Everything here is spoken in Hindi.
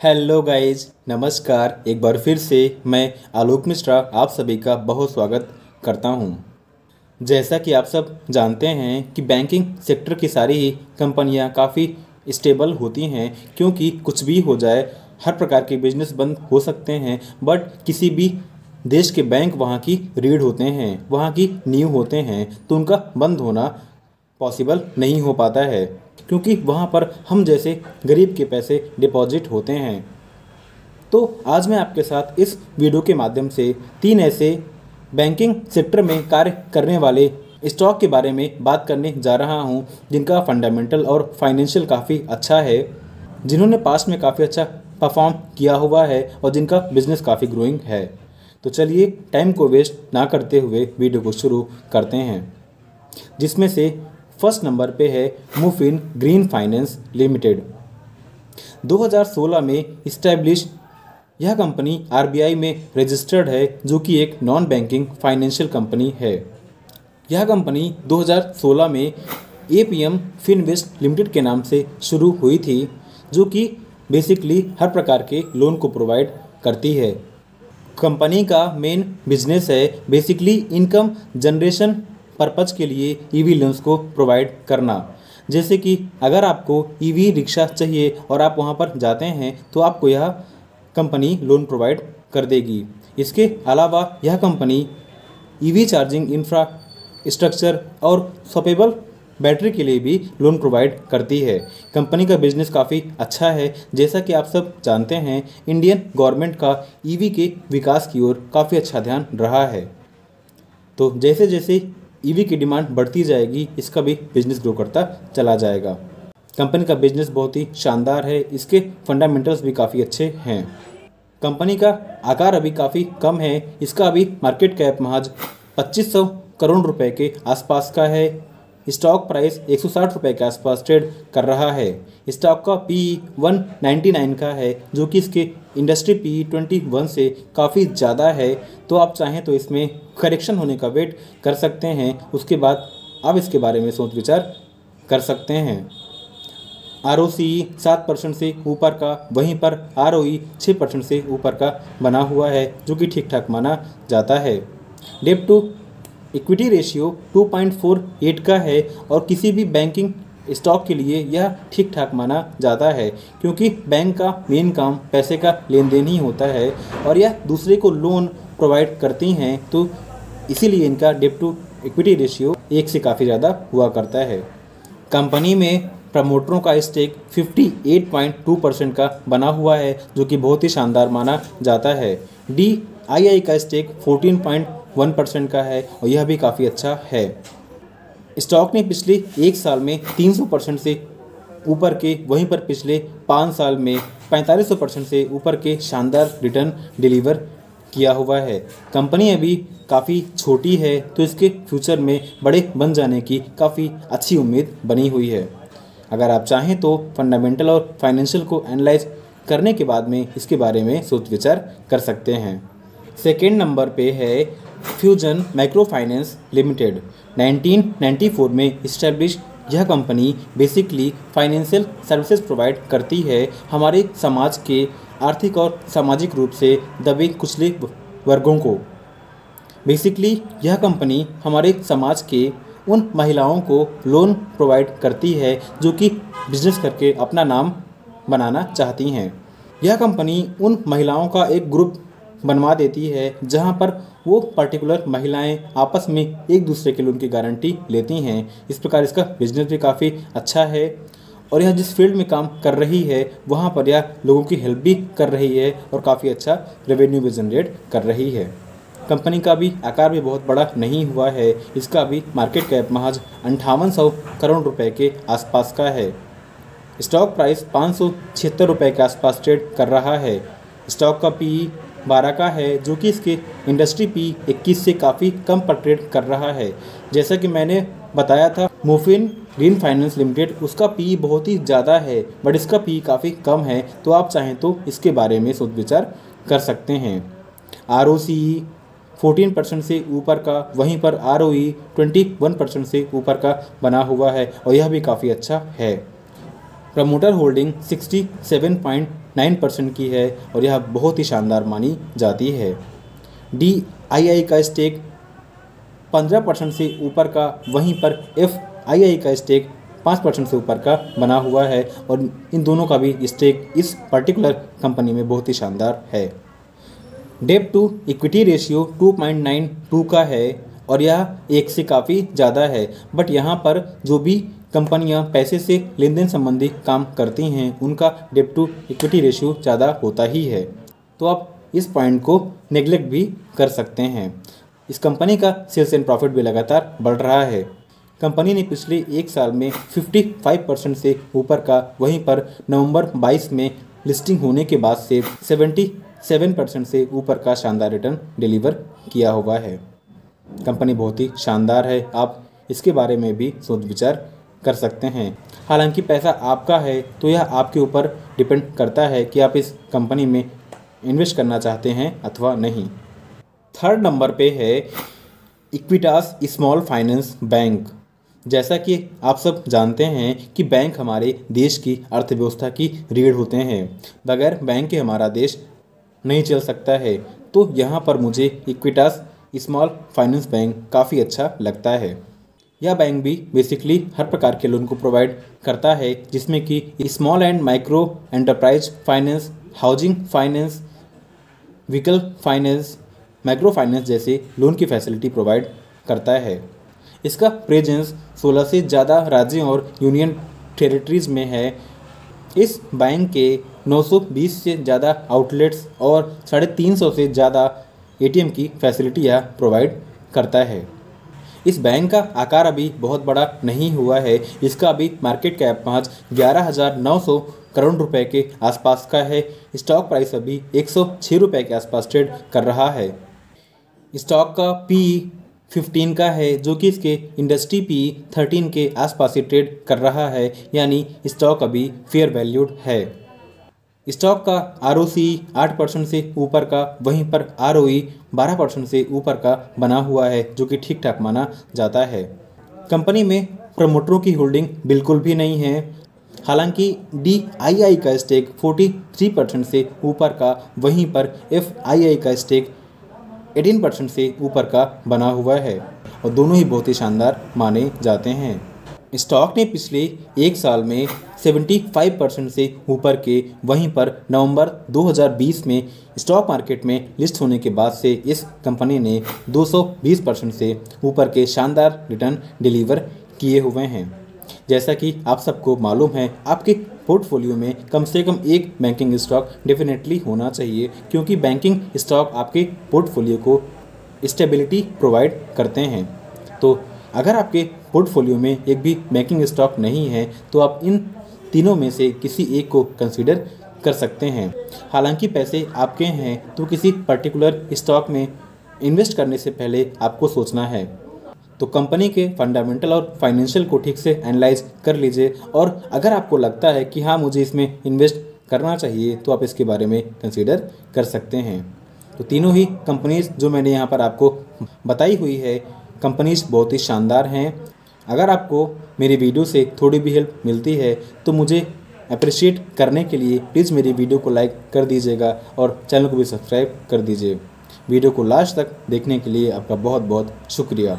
हेलो गाइज, नमस्कार। एक बार फिर से मैं आलोक मिश्रा आप सभी का बहुत स्वागत करता हूं। जैसा कि आप सब जानते हैं कि बैंकिंग सेक्टर की सारी ही कंपनियां काफ़ी स्टेबल होती हैं, क्योंकि कुछ भी हो जाए हर प्रकार के बिजनेस बंद हो सकते हैं। बट किसी भी देश के बैंक वहाँ की रीढ़ होते हैं, वहाँ की नींव होते हैं, तो उनका बंद होना पॉसिबल नहीं हो पाता है, क्योंकि वहाँ पर हम जैसे गरीब के पैसे डिपॉजिट होते हैं। तो आज मैं आपके साथ इस वीडियो के माध्यम से 3 ऐसे बैंकिंग सेक्टर में कार्य करने वाले स्टॉक के बारे में बात करने जा रहा हूं, जिनका फंडामेंटल और फाइनेंशियल काफ़ी अच्छा है, जिन्होंने पास्ट में काफ़ी अच्छा परफॉर्म किया हुआ है और जिनका बिजनेस काफ़ी ग्रोइंग है। तो चलिए टाइम को वेस्ट ना करते हुए वीडियो को शुरू करते हैं, जिसमें से फर्स्ट नंबर पे है मुफिन ग्रीन फाइनेंस लिमिटेड। 2016 में इस्टेब्लिश यह कंपनी आरबीआई में रजिस्टर्ड है, जो कि एक नॉन बैंकिंग फाइनेंशियल कंपनी है। यह कंपनी 2016 में एपीएम फिनवेस्ट लिमिटेड के नाम से शुरू हुई थी, जो कि बेसिकली हर प्रकार के लोन को प्रोवाइड करती है। कंपनी का मेन बिजनेस है बेसिकली इनकम जनरेशन पर्पज के लिए ईवी लोन्स को प्रोवाइड करना। जैसे कि अगर आपको ईवी रिक्शा चाहिए और आप वहां पर जाते हैं तो आपको यह कंपनी लोन प्रोवाइड कर देगी। इसके अलावा यह कंपनी ईवी चार्जिंग इंफ्रास्ट्रक्चर और स्वैपेबल बैटरी के लिए भी लोन प्रोवाइड करती है। कंपनी का बिजनेस काफ़ी अच्छा है। जैसा कि आप सब जानते हैं, इंडियन गवर्नमेंट का ईवी के विकास की ओर काफ़ी अच्छा ध्यान रहा है। तो जैसे जैसे ईवी की डिमांड बढ़ती जाएगी, इसका भी बिजनेस ग्रो करता चला जाएगा। कंपनी का बिजनेस बहुत ही शानदार है, इसके फंडामेंटल्स भी काफ़ी अच्छे हैं। कंपनी का आकार अभी काफ़ी कम है, इसका अभी मार्केट कैप महज 2500 करोड़ रुपए के आसपास का है। स्टॉक प्राइस 160 रुपये के आसपास ट्रेड कर रहा है। स्टॉक का पी 199 का है, जो कि इसके इंडस्ट्री पी 21 से काफ़ी ज़्यादा है। तो आप चाहें तो इसमें करेक्शन होने का वेट कर सकते हैं, उसके बाद आप इसके बारे में सोच विचार कर सकते हैं। आरओसी 7% से ऊपर का, वहीं पर आरओई 6% से ऊपर का बना हुआ है, जो कि ठीक ठाक माना जाता है। डेट टू इक्विटी रेशियो 2.48 का है और किसी भी बैंकिंग स्टॉक के लिए यह ठीक ठाक माना जाता है, क्योंकि बैंक का मेन काम पैसे का लेन देन ही होता है और यह दूसरे को लोन प्रोवाइड करती हैं, तो इसीलिए इनका डेट टू इक्विटी रेशियो 1 से काफ़ी ज़्यादा हुआ करता है। कंपनी में प्रमोटरों का स्टेक 58.2% का बना हुआ है, जो कि बहुत ही शानदार माना जाता है। DII का स्टेक 14.1% का है और यह भी काफ़ी अच्छा है। स्टॉक ने पिछले 1 साल में 300% से ऊपर के, वहीं पर पिछले 5 साल में 4500% से ऊपर के शानदार रिटर्न डिलीवर किया हुआ है। कंपनी अभी काफ़ी छोटी है, तो इसके फ्यूचर में बड़े बन जाने की काफ़ी अच्छी उम्मीद बनी हुई है। अगर आप चाहें तो फंडामेंटल और फाइनेंशियल को एनालाइज करने के बाद में इसके बारे में सोच विचार कर सकते हैं। सेकेंड नंबर पे है फ्यूजन माइक्रो फाइनेंस लिमिटेड। 1994 में इस्टेब्लिश यह company basically financial services provide करती है हमारे समाज के आर्थिक और सामाजिक रूप से दबे कुचले वर्गों को। बेसिकली यह कंपनी हमारे समाज के उन महिलाओं को लोन प्रोवाइड करती है जो कि बिजनेस करके अपना नाम बनाना चाहती हैं। यह कंपनी उन महिलाओं का एक ग्रुप बनवा देती है, जहां पर वो पर्टिकुलर महिलाएं आपस में एक दूसरे के लोन की गारंटी लेती हैं। इस प्रकार इसका बिजनेस भी काफ़ी अच्छा है और यह जिस फील्ड में काम कर रही है वहां पर यह लोगों की हेल्प भी कर रही है और काफ़ी अच्छा रेवेन्यू भी जनरेट कर रही है। कंपनी का भी आकार भी बहुत बड़ा नहीं हुआ है, इसका भी मार्केट कैप महज 5800 करोड़ रुपए के आसपास का है। स्टॉक प्राइस 576 रुपये के आसपास ट्रेड कर रहा है। स्टॉक का पी 12 का है, जो कि इसके इंडस्ट्री पी 21 से काफ़ी कम पर ट्रेड कर रहा है। जैसा कि मैंने बताया था, मुफिन ग्रीन फाइनेंस लिमिटेड, उसका पी बहुत ही ज़्यादा है बट इसका पी काफ़ी कम है, तो आप चाहें तो इसके बारे में सोच विचार कर सकते हैं। आरओसी 14% से ऊपर का, वहीं पर आरओई 21% से ऊपर का बना हुआ है और यह भी काफ़ी अच्छा है। प्रमोटर होल्डिंग 9% की है और यह बहुत ही शानदार मानी जाती है। DII का स्टेक 15% से ऊपर का, वहीं पर FII का स्टेक 5% से ऊपर का बना हुआ है और इन दोनों का भी स्टेक इस पर्टिकुलर कंपनी में बहुत ही शानदार है। डेब्ट टू इक्विटी रेशियो 2.92 का है और यह 1 से काफ़ी ज़्यादा है। बट यहाँ पर जो भी कंपनियाँ पैसे से लेन देन संबंधी काम करती हैं उनका डेब्ट टू इक्विटी रेशियो ज़्यादा होता ही है, तो आप इस पॉइंट को नेग्लेक्ट भी कर सकते हैं। इस कंपनी का सेल्स एंड प्रॉफिट भी लगातार बढ़ रहा है। कंपनी ने पिछले एक साल में 55% से ऊपर का, वहीं पर नवंबर 22 में लिस्टिंग होने के बाद से 77% से ऊपर का शानदार रिटर्न डिलीवर किया हुआ है। कंपनी बहुत ही शानदार है, आप इसके बारे में भी सोच विचार कर सकते हैं। हालांकि पैसा आपका है तो यह आपके ऊपर डिपेंड करता है कि आप इस कंपनी में इन्वेस्ट करना चाहते हैं अथवा नहीं। थर्ड नंबर पे है इक्विटास स्मॉल फाइनेंस बैंक। जैसा कि आप सब जानते हैं कि बैंक हमारे देश की अर्थव्यवस्था की रीढ़ होते हैं। बगैर बैंक के हमारा देश नहीं चल सकता है, तो यहाँ पर मुझे इक्विटास स्मॉल फाइनेंस बैंक काफ़ी अच्छा लगता है। यह बैंक भी बेसिकली हर प्रकार के लोन को प्रोवाइड करता है, जिसमें कि small and micro enterprise finance, housing finance, vehicle finance, micro finance जैसे लोन की फैसिलिटी प्रोवाइड करता है। इसका प्रेजेंस 16 से ज़्यादा राज्यों और यूनियन टेरिटरीज़ में है। इस बैंक के 920 से ज़्यादा आउटलेट्स और 350 से ज़्यादा ATM की फैसिलिटी यह प्रोवाइड करता है। इस बैंक का आकार अभी बहुत बड़ा नहीं हुआ है। इसका अभी मार्केट कैप महज 11,900 करोड़ रुपए के आसपास का है। स्टॉक प्राइस अभी 106 रुपये के आसपास ट्रेड कर रहा है। स्टॉक का PE 15 का है, जो कि इसके इंडस्ट्री PE 13 के आसपास ही ट्रेड कर रहा है, यानी स्टॉक अभी फेयर वैल्यूड है। स्टॉक का ROCE 8% से ऊपर का, वहीं पर ROE 12% से ऊपर का बना हुआ है, जो कि ठीक ठाक माना जाता है। कंपनी में प्रमोटरों की होल्डिंग बिल्कुल भी नहीं है। हालांकि DII का स्टेक 43% से ऊपर का, वहीं पर FII का स्टेक 18% से ऊपर का बना हुआ है और दोनों ही बहुत ही शानदार माने जाते हैं। स्टॉक ने पिछले एक साल में 75% से ऊपर के, वहीं पर नवंबर 2020 में स्टॉक मार्केट में लिस्ट होने के बाद से इस कंपनी ने 220% से ऊपर के शानदार रिटर्न डिलीवर किए हुए हैं। जैसा कि आप सबको मालूम है, आपके पोर्टफोलियो में कम से कम एक बैंकिंग स्टॉक डेफिनेटली होना चाहिए, क्योंकि बैंकिंग स्टॉक आपके पोर्टफोलियो को स्टेबिलिटी प्रोवाइड करते हैं। तो अगर आपके पोर्टफोलियो में एक भी बैंकिंग स्टॉक नहीं है तो आप इन तीनों में से किसी एक को कंसीडर कर सकते हैं। हालांकि पैसे आपके हैं तो किसी पर्टिकुलर स्टॉक में इन्वेस्ट करने से पहले आपको सोचना है। तो कंपनी के फंडामेंटल और फाइनेंशियल को ठीक से एनालाइज कर लीजिए और अगर आपको लगता है कि हाँ मुझे इसमें इन्वेस्ट करना चाहिए तो आप इसके बारे में कंसीडर कर सकते हैं। तो तीनों ही कंपनीज जो मैंने यहाँ पर आपको बताई हुई है, कंपनीज बहुत ही शानदार हैं। अगर आपको मेरी वीडियो से थोड़ी भी हेल्प मिलती है तो मुझे अप्रिशिएट करने के लिए प्लीज़ मेरी वीडियो को लाइक कर दीजिएगा और चैनल को भी सब्सक्राइब कर दीजिए। वीडियो को लास्ट तक देखने के लिए आपका बहुत बहुत शुक्रिया।